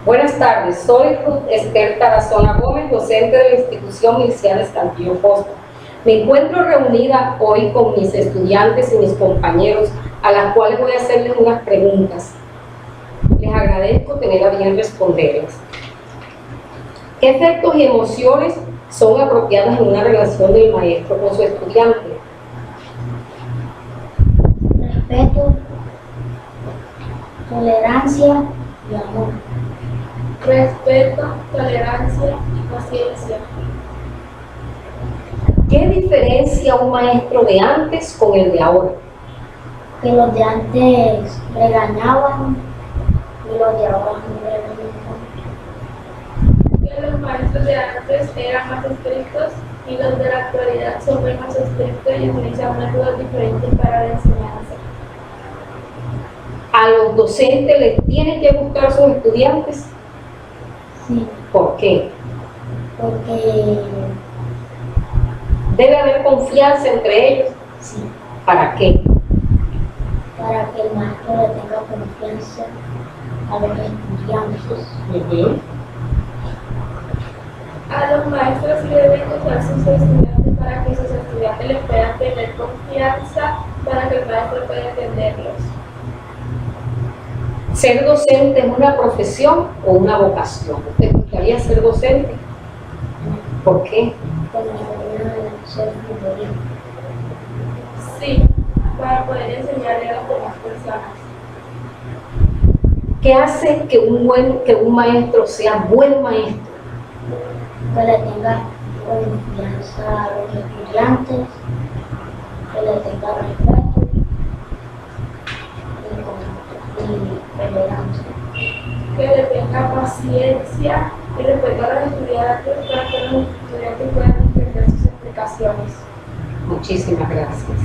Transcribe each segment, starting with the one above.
Buenas tardes, soy Ruth Esther Tarazona Gómez, docente de la institución Miliciana Escantillo Costa. Me encuentro reunida hoy con mis estudiantes y mis compañeros, a las cuales voy a hacerles unas preguntas. Les agradezco tener a bien responderlas. ¿Qué efectos y emociones son apropiadas en una relación del maestro con su estudiante? Respeto, tolerancia y amor. Respeto, tolerancia y paciencia. ¿Qué diferencia un maestro de antes con el de ahora? Que los de antes regañaban y los de ahora no regañaban. Que los maestros de antes eran más estrictos y los de la actualidad son menos estrictos y utilizan métodos diferentes para la enseñanza. ¿A los docentes les tienen que gustar sus estudiantes? Sí, ¿Por qué? porque ¿Debe haber confianza entre ellos? sí, ¿Para qué? para que el maestro le tenga confianza a los estudiantes. A los maestros le deben gustar sus estudiantes para que sus estudiantes les puedan tener confianza para que el maestro pueda entenderlos. ¿Ser docente es una profesión o una vocación? ¿Usted gustaría ser docente? ¿Por qué? Porque me van a ser futbolistas. Sí, para poder enseñarle a las demás personas. ¿Qué hace que un maestro sea buen maestro? Que le tenga confianza a los estudiantes, que le tenga respeto y tolerancia. Que le tenga paciencia y respeto a los estudiantes para que los estudiantes puedan entender sus explicaciones. Muchísimas gracias.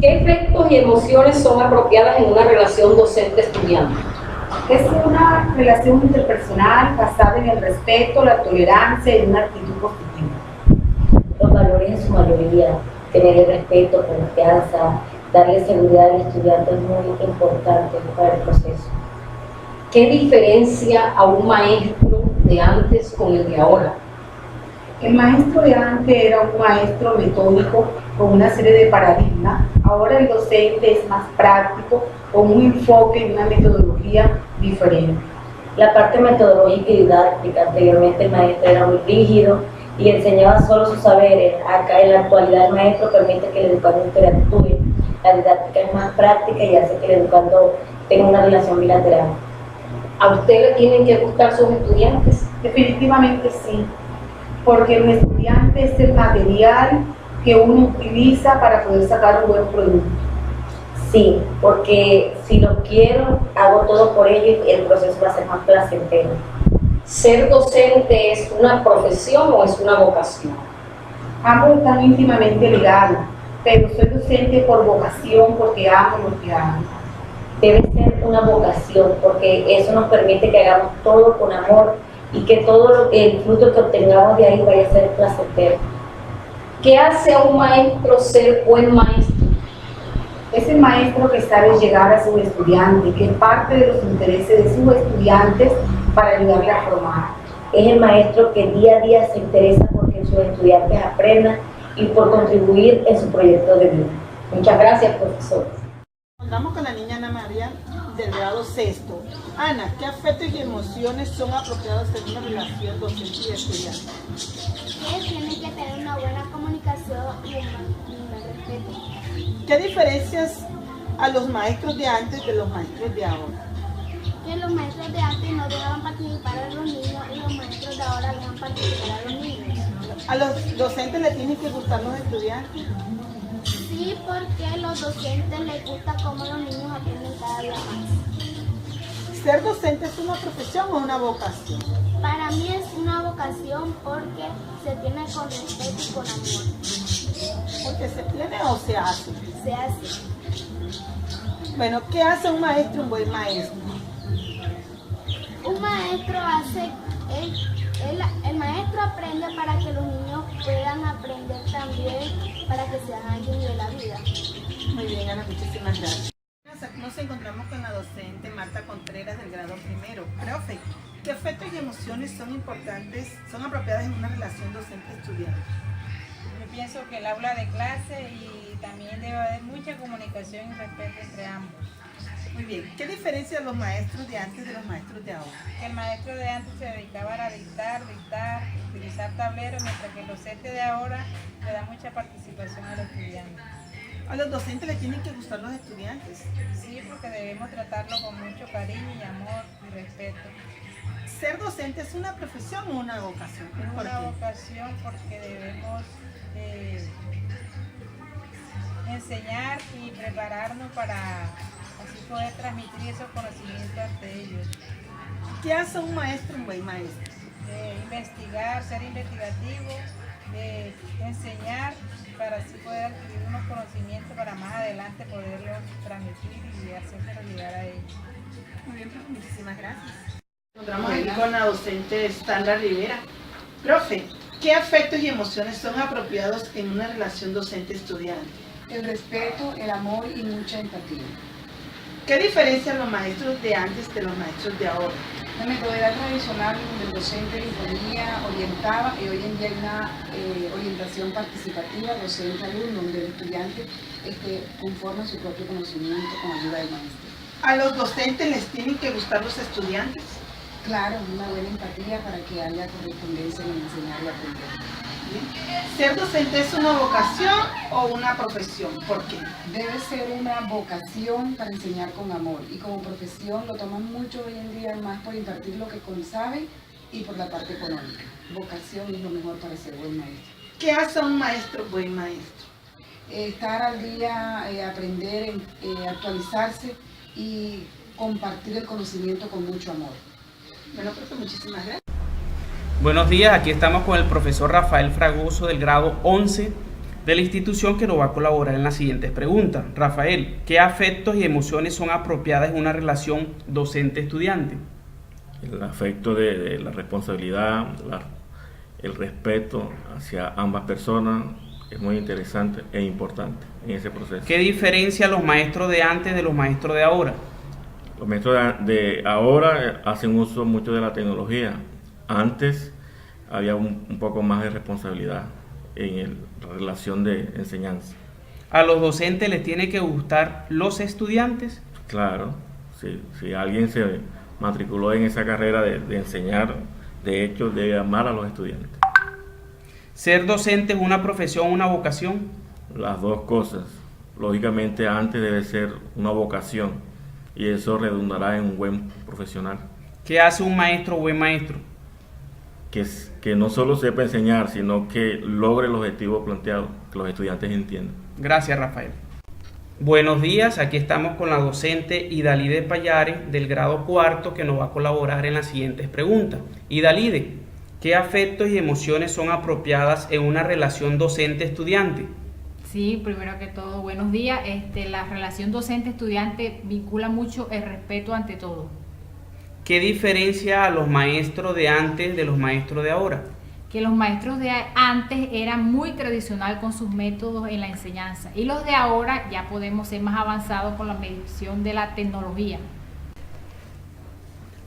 ¿Qué efectos y emociones son apropiadas en una relación docente-estudiante? Es una relación interpersonal basada en el respeto, la tolerancia y una actitud positiva. Los valores en su mayoría, tener el respeto, confianza, darle seguridad al estudiante es muy importante para el proceso. ¿Qué diferencia a un maestro de antes con el de ahora? El maestro de antes era un maestro metódico con una serie de paradigmas. Ahora el docente es más práctico, con un enfoque y una metodología diferente. La parte metodológica y didáctica, anteriormente el maestro era muy rígido y enseñaba solo sus saberes. Acá en la actualidad el maestro permite que el educando interactúe. La didáctica es más práctica y hace que el educando tenga una relación bilateral. ¿A usted le tienen que gustar sus estudiantes? Definitivamente sí, porque un estudiante es el material que uno utiliza para poder sacar un buen producto. Sí, porque si lo quiero, hago todo por ello y el proceso va a ser más placentero. ¿Ser docente es una profesión o es una vocación? Ambos están íntimamente ligados, pero soy docente por vocación, porque amo lo que hago. Debe ser una vocación, porque eso nos permite que hagamos todo con amor y que todo el fruto que obtengamos de ahí vaya a ser placentero. ¿Qué hace a un maestro ser buen maestro? Es el maestro que sabe llegar a sus estudiantes, que es parte de los intereses de sus estudiantes para ayudarles a formar. Es el maestro que día a día se interesa porque sus estudiantes aprendan y por contribuir en su proyecto de vida. Muchas gracias, profesor. Contamos con la niña Ana María del grado sexto. Ana, ¿qué afectos y emociones son apropiados en una relación docente y estudiante? Que tienen que tener una buena comunicación y un buen respeto. ¿Qué diferencias a los maestros de antes de los maestros de ahora? Que los maestros de antes no dejaban participar a los niños y los maestros de ahora dejan participar a los niños. ¿A los docentes les tienen que gustar los estudiantes? Sí, porque a los docentes les gusta cómo los niños aprenden cada día más. ¿Ser docente es una profesión o una vocación? Para mí es una vocación porque se tiene con respeto y con amor. ¿Porque se tiene o se hace? Se hace. Bueno, ¿qué hace un maestro un buen maestro? Un maestro hace, el maestro aprende para que los niños puedan aprender también, para que sean alguien de la vida. Muy bien, Ana, muchísimas gracias. Nos encontramos con la docente Marta Contreras del grado primero. Profe, ¿qué afectos y emociones son importantes, son apropiadas en una relación docente-estudiante? Yo pienso que el aula de clase y también debe haber mucha comunicación y respeto entre ambos. Muy bien, ¿qué diferencia los maestros de antes de los maestros de ahora? El maestro de antes se dedicaba a dictar, utilizar tableros, mientras que el docente de ahora le da mucha participación a los estudiantes. A los docentes les tienen que gustar los estudiantes. Sí, porque debemos tratarlo con mucho cariño y amor y respeto. ¿Ser docente es una profesión o una vocación? Es ¿Por una qué? vocación porque debemos enseñar y prepararnos para así poder transmitir esos conocimientos ante ellos. ¿Qué hace un maestro un buen maestro? Investigar, ser investigativo, enseñar para así poder adquirir unos conocimientos para más adelante poderlos transmitir y hacérselo llegar a ellos. Muy bien, profe, muchísimas gracias. Nos encontramos aquí con la docente Sandra Rivera. Profe, ¿qué afectos y emociones son apropiados en una relación docente-estudiante? El respeto, el amor y mucha empatía. ¿Qué diferencian los maestros de antes de los maestros de ahora? La metodología tradicional donde el docente imponía, orientaba, y hoy en día hay una orientación participativa docente-alumno, donde el estudiante conforma su propio conocimiento con ayuda del maestro. ¿A los docentes les tienen que gustar los estudiantes? Claro, una buena empatía para que haya correspondencia en enseñar y aprender. ¿Ser docente es una vocación o una profesión? ¿Por qué? Debe ser una vocación para enseñar con amor, y como profesión lo toman mucho hoy en día más por impartir lo que saben y por la parte económica. Vocación es lo mejor para ser buen maestro. ¿Qué hace un maestro buen maestro? Estar al día, aprender, actualizarse y compartir el conocimiento con mucho amor. Bueno, profe, muchísimas gracias. Buenos días, aquí estamos con el profesor Rafael Fragoso del grado 11 de la institución, que nos va a colaborar en las siguientes preguntas. Rafael, ¿qué afectos y emociones son apropiadas en una relación docente-estudiante? El afecto de la responsabilidad, el respeto hacia ambas personas es muy interesante e importante en ese proceso. ¿Qué diferencia los maestros de antes de los maestros de ahora? Los maestros de ahora hacen uso mucho de la tecnología. Antes había un poco más de responsabilidad en la relación de enseñanza. ¿A los docentes les tiene que gustar los estudiantes? Claro, si alguien se matriculó en esa carrera de enseñar, de hecho debe amar a los estudiantes. ¿Ser docente es una profesión o una vocación? Las dos cosas. Lógicamente antes debe ser una vocación y eso redundará en un buen profesional. ¿Qué hace un maestro o buen maestro? Que no solo sepa enseñar, sino que logre el objetivo planteado, que los estudiantes entiendan. Gracias, Rafael. Buenos días, aquí estamos con la docente Idalide Payares del grado cuarto, que nos va a colaborar en las siguientes preguntas. Idalide, ¿qué afectos y emociones son apropiadas en una relación docente-estudiante? Sí, primero que todo, buenos días. La relación docente-estudiante vincula mucho el respeto ante todo. ¿Qué diferencia a los maestros de antes de los maestros de ahora? Que los maestros de antes eran muy tradicional con sus métodos en la enseñanza, y los de ahora ya podemos ser más avanzados con la medición de la tecnología.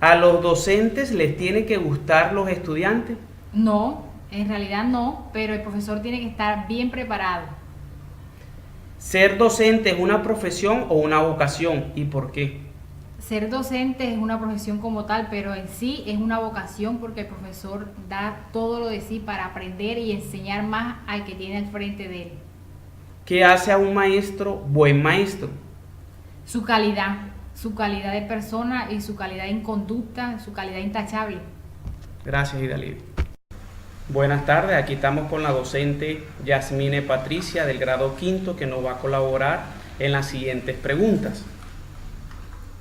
¿A los docentes les tiene que gustar los estudiantes? No, en realidad no, pero el profesor tiene que estar bien preparado. ¿Ser docente es una profesión o una vocación, y por qué? Ser docente es una profesión como tal, pero en sí es una vocación porque el profesor da todo lo de sí para aprender y enseñar más al que tiene al frente de él. ¿Qué hace a un maestro buen maestro? Su calidad de persona y su calidad en conducta, su calidad intachable. Gracias, Idalide. Buenas tardes, aquí estamos con la docente Yasmine Patricia del grado quinto, que nos va a colaborar en las siguientes preguntas.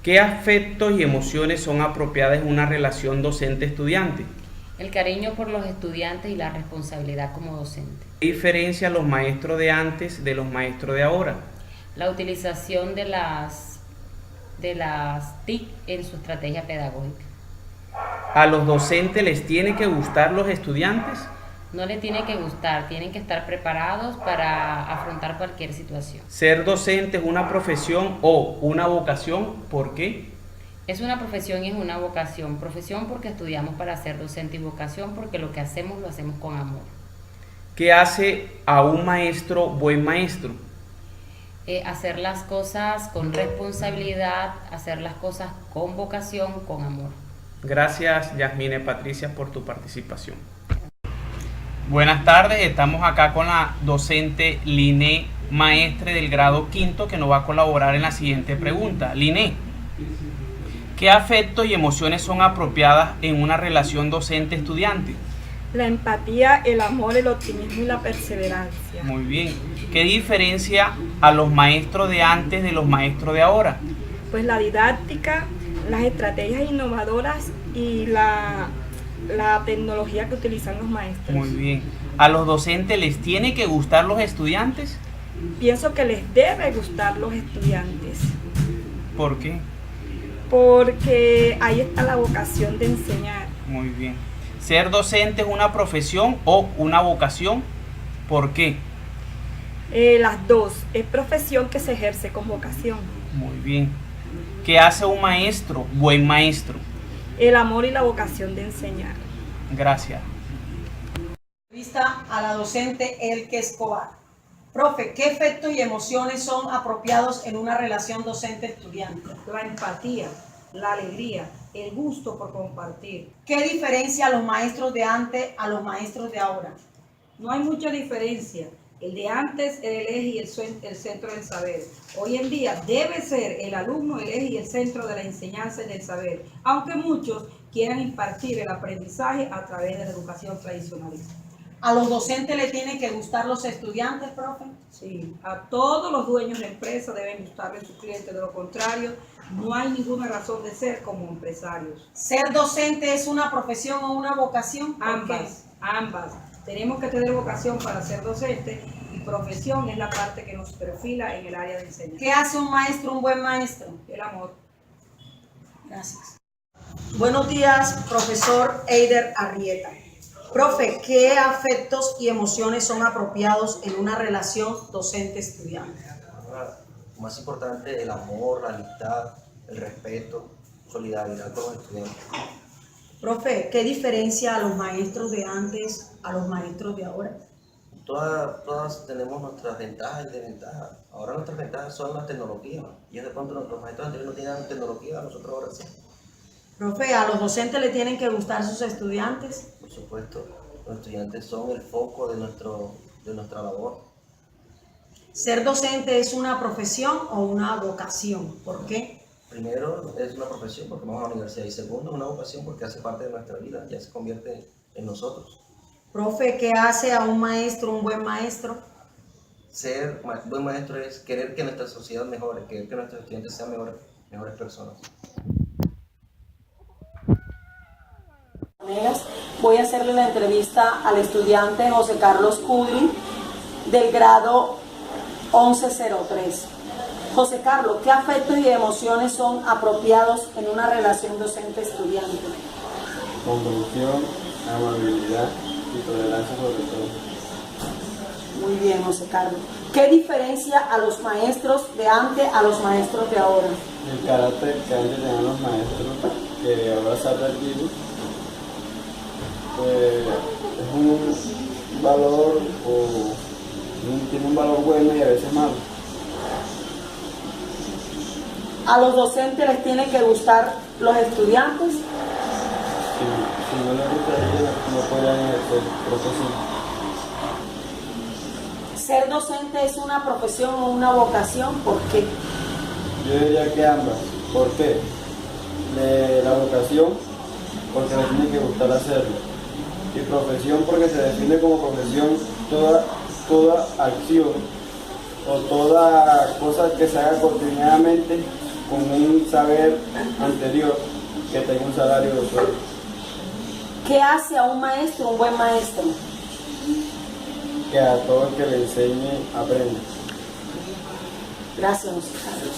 ¿Qué afectos y emociones son apropiadas en una relación docente-estudiante? El cariño por los estudiantes y la responsabilidad como docente. ¿Qué diferencia los maestros de antes de los maestros de ahora? La utilización de las TIC en su estrategia pedagógica. ¿A los docentes les tiene que gustar los estudiantes? No le tiene que gustar, tienen que estar preparados para afrontar cualquier situación. ¿Ser docente es una profesión o una vocación? ¿Por qué? Es una profesión y es una vocación. Profesión porque estudiamos para ser docente y vocación porque lo que hacemos lo hacemos con amor. ¿Qué hace a un maestro buen maestro? Hacer las cosas con responsabilidad, hacer las cosas con vocación, con amor. Gracias, Yasmine Patricia, por tu participación. Buenas tardes, estamos acá con la docente Liné Maestre del grado quinto que nos va a colaborar en la siguiente pregunta. Liné, ¿qué afectos y emociones son apropiadas en una relación docente-estudiante? La empatía, el amor, el optimismo y la perseverancia. Muy bien. ¿Qué diferencia a los maestros de antes de los maestros de ahora? Pues la didáctica, las estrategias innovadoras y la tecnología que utilizan los maestros. Muy bien. ¿A los docentes les tiene que gustar los estudiantes? Pienso que les debe gustar los estudiantes. ¿Por qué? Porque ahí está la vocación de enseñar. Muy bien. ¿Ser docente es una profesión o una vocación? ¿Por qué? Las dos. Es profesión que se ejerce con vocación. Muy bien. ¿Qué hace un maestro, buen maestro? El amor y la vocación de enseñar. Gracias. Entrevista a la docente Elke Escobar. Profe, ¿qué efectos y emociones son apropiados en una relación docente-estudiante? La empatía, la alegría, el gusto por compartir. ¿Qué diferencia a los maestros de antes a los maestros de ahora? No hay mucha diferencia. El de antes era el eje y el centro del saber. Hoy en día debe ser el alumno el eje y el centro de la enseñanza y del saber, aunque muchos quieran impartir el aprendizaje a través de la educación tradicionalista. ¿A los docentes les tienen que gustar los estudiantes, profe? Sí, a todos los dueños de empresa deben gustarle sus clientes, de lo contrario, no hay ninguna razón de ser como empresarios. ¿Ser docente es una profesión o una vocación? Ambas. Tenemos que tener vocación para ser docente y profesión es la parte que nos perfila en el área de enseñanza. ¿Qué hace un maestro un buen maestro? El amor. Gracias. Buenos días, profesor Eider Arrieta. Profe, ¿qué afectos y emociones son apropiados en una relación docente-estudiante? Lo más importante, el amor, la amistad, el respeto, solidaridad con los estudiantes. Profe, ¿qué diferencia a los maestros de antes a los maestros de ahora? Todas tenemos nuestras ventajas y desventajas. Ahora nuestras ventajas son las tecnologías. Y de pronto los maestros anteriores no tenían tecnología, nosotros ahora sí. Profe, ¿a los docentes le tienen que gustar sus estudiantes? Por supuesto, los estudiantes son el foco de nuestra labor. ¿Ser docente es una profesión o una vocación? ¿Por qué? Primero, es una profesión porque vamos a la universidad, y segundo, es una vocación porque hace parte de nuestra vida, ya se convierte en nosotros. Profe, ¿qué hace a un maestro un buen maestro? Ser buen maestro es querer que nuestra sociedad mejore, querer que nuestros estudiantes sean mejores personas. Voy a hacerle la entrevista al estudiante José Carlos Cudrin del grado 1103. José Carlos, ¿qué afectos y emociones son apropiados en una relación docente-estudiante? Comprensión, amabilidad y tolerancia sobre todo. Muy bien, José Carlos. ¿Qué diferencia a los maestros de antes a los maestros de ahora? El carácter que antes tenían los maestros, que ahora se ha perdido, pues es un valor tiene un valor bueno y a veces malo. ¿A los docentes les tienen que gustar los estudiantes? Si no les gustaría, no podrían ejercer profesión. ¿Ser docente es una profesión o una vocación? ¿Por qué? Yo diría que ambas. ¿Por qué? De la vocación, porque les tiene que gustar hacerlo. Y profesión, porque se define como profesión toda acción o toda cosa que se haga cotidianamente con un saber anterior que tenga un salario de sueldo. ¿Qué hace a un maestro un buen maestro? Que a todo el que le enseñe aprenda. Gracias, Carlos.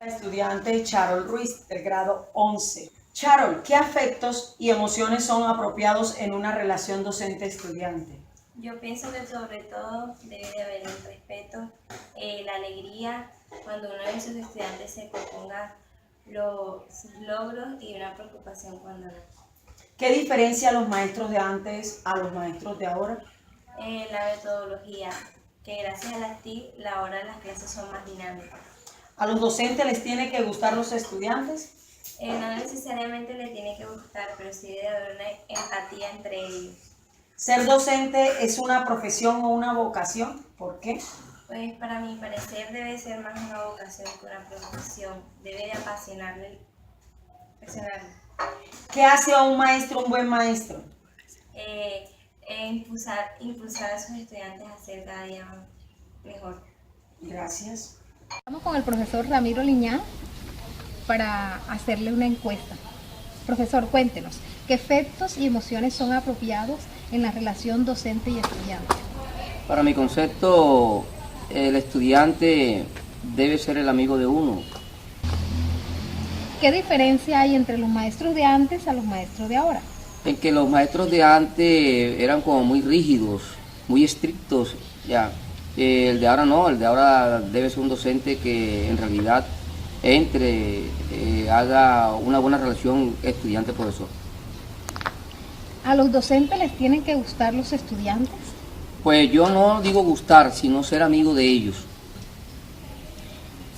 Estudiante Charol Ruiz, del grado 11. Charol, ¿qué afectos y emociones son apropiados en una relación docente-estudiante? Yo pienso que sobre todo debe de haber el respeto, la alegría cuando uno de sus estudiantes se proponga sus logros y una preocupación cuando no. ¿Qué diferencia a los maestros de antes a los maestros de ahora? La metodología, que gracias a las TIC, ahora las clases son más dinámicas. ¿A los docentes les tiene que gustar los estudiantes? No necesariamente le tiene que gustar, pero sí debe haber una empatía entre ellos. ¿Ser docente es una profesión o una vocación? ¿Por qué? Pues para mi parecer debe ser más una vocación que una profesión. Debe de apasionarle. ¿Qué hace a un maestro un buen maestro? Impulsar a sus estudiantes a ser cada día mejor. Gracias. Estamos con el profesor Ramiro Liñán para hacerle una encuesta. Profesor, cuéntenos, ¿qué efectos y emociones son apropiados en la relación docente y estudiante? Para mi concepto, el estudiante debe ser el amigo de uno. ¿Qué diferencia hay entre los maestros de antes a los maestros de ahora? En que los maestros de antes eran como muy rígidos, muy estrictos, ya. El de ahora no, el de ahora debe ser un docente que en realidad haga una buena relación estudiante-profesor. ¿A los docentes les tienen que gustar los estudiantes? Pues yo no digo gustar, sino ser amigo de ellos.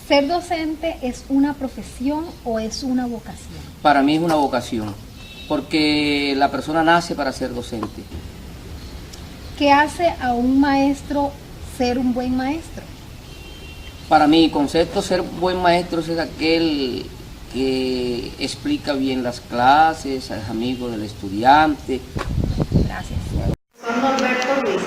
¿Ser docente es una profesión o es una vocación? Para mí es una vocación, porque la persona nace para ser docente. ¿Qué hace a un maestro ser un buen maestro? Para mi concepto, ser buen maestro es aquel que explica bien las clases, es amigo del estudiante. Gracias. Soy Norberto Ruiz.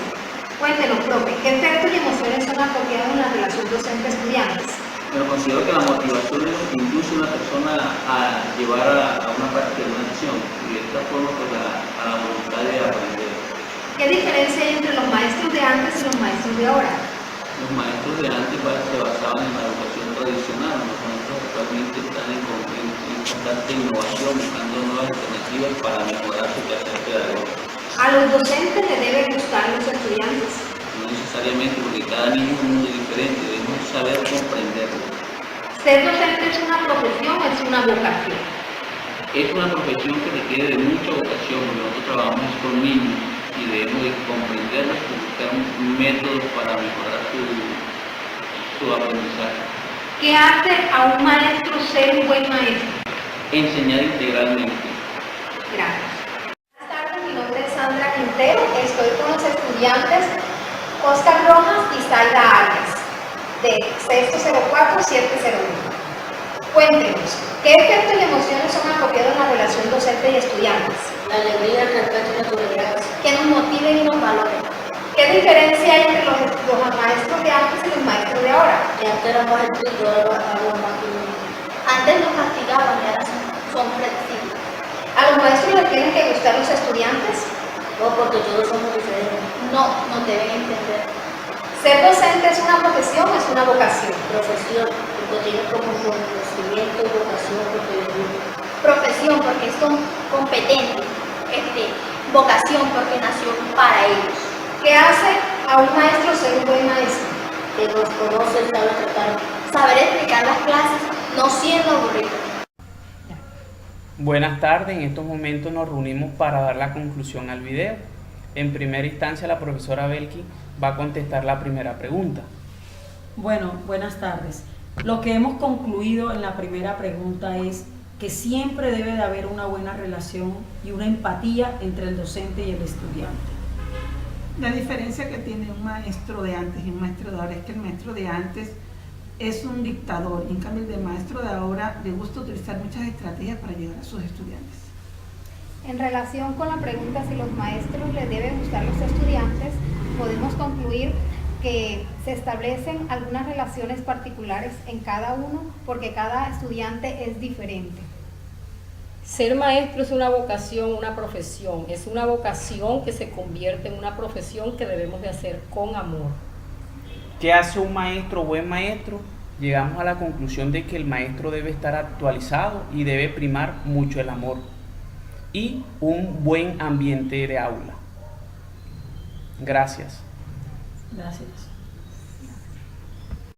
Cuéntenos, profe, ¿qué efectos y emociones son apropiados en la relación docente-estudiantes? Pero considero que la motivación es lo que induce a una persona a llevar a una práctica de una acción y de esta forma pues, a la voluntad de aprender. ¿Qué diferencia hay entre los maestros de antes y los maestros de ahora? Los maestros de antes se basaban en la educación tradicional, los maestros actualmente están en constante innovación, buscando nuevas alternativas para mejorar su quehacer pedagógico. ¿A los docentes les debe gustar los estudiantes? No necesariamente, porque cada niño es un mundo diferente, debemos saber comprenderlo. ¿Ser docente es una profesión o es una vocación? Es una profesión que requiere de mucha vocación, porque nosotros trabajamos con niños y debemos de comprenderlos y buscar métodos para mejorar su aprendizaje. ¿Qué hace a un maestro ser un buen maestro? Enseñar integralmente. Gracias. Buenas tardes, mi nombre es Sandra Quintero, estoy con los estudiantes Oscar Rojas y Zaida Arias, de sexto 04-701. Cuéntenos, ¿qué efectos y emociones son apropiados en la relación docente y estudiantes? La alegría, el respeto y la tolerancia. Que nos motiven y nos valoren. ¿Qué diferencia hay entre los maestros de antes y los maestros de ahora? Que antes eran más estrictos, ahora más firmes. Antes nos castigaban y ahora son flexibles. ¿A los maestros les tienen que gustar los estudiantes? No, porque todos somos diferentes. No, nos deben entender. ¿Ser docente es una profesión o es una vocación? Profesión, porque tiene como conocimiento, vocación, porque les gusta. Profesión, porque son competentes. Vocación, porque nació para ellos. ¿Qué hace a un maestro ser un buen maestro? Que nos conoce, sabe tratar. Saber explicar las clases, no siendo aburrido. Buenas tardes, en estos momentos nos reunimos para dar la conclusión al video. En primera instancia, la profesora Belki va a contestar la primera pregunta. Bueno, buenas tardes. Lo que hemos concluido en la primera pregunta es que siempre debe de haber una buena relación y una empatía entre el docente y el estudiante. La diferencia que tiene un maestro de antes y un maestro de ahora es que el maestro de antes es un dictador, en cambio el de maestro de ahora le gusta utilizar muchas estrategias para llegar a sus estudiantes. En relación con la pregunta si los maestros les deben gustar los estudiantes, podemos concluir que se establecen algunas relaciones particulares en cada uno porque cada estudiante es diferente. Ser maestro es una vocación, una profesión. Es una vocación que se convierte en una profesión que debemos de hacer con amor. ¿Qué hace un maestro buen maestro? llegamos a la conclusión de que el maestro debe estar actualizado y debe primar mucho el amor y un buen ambiente de aula. Gracias. Gracias.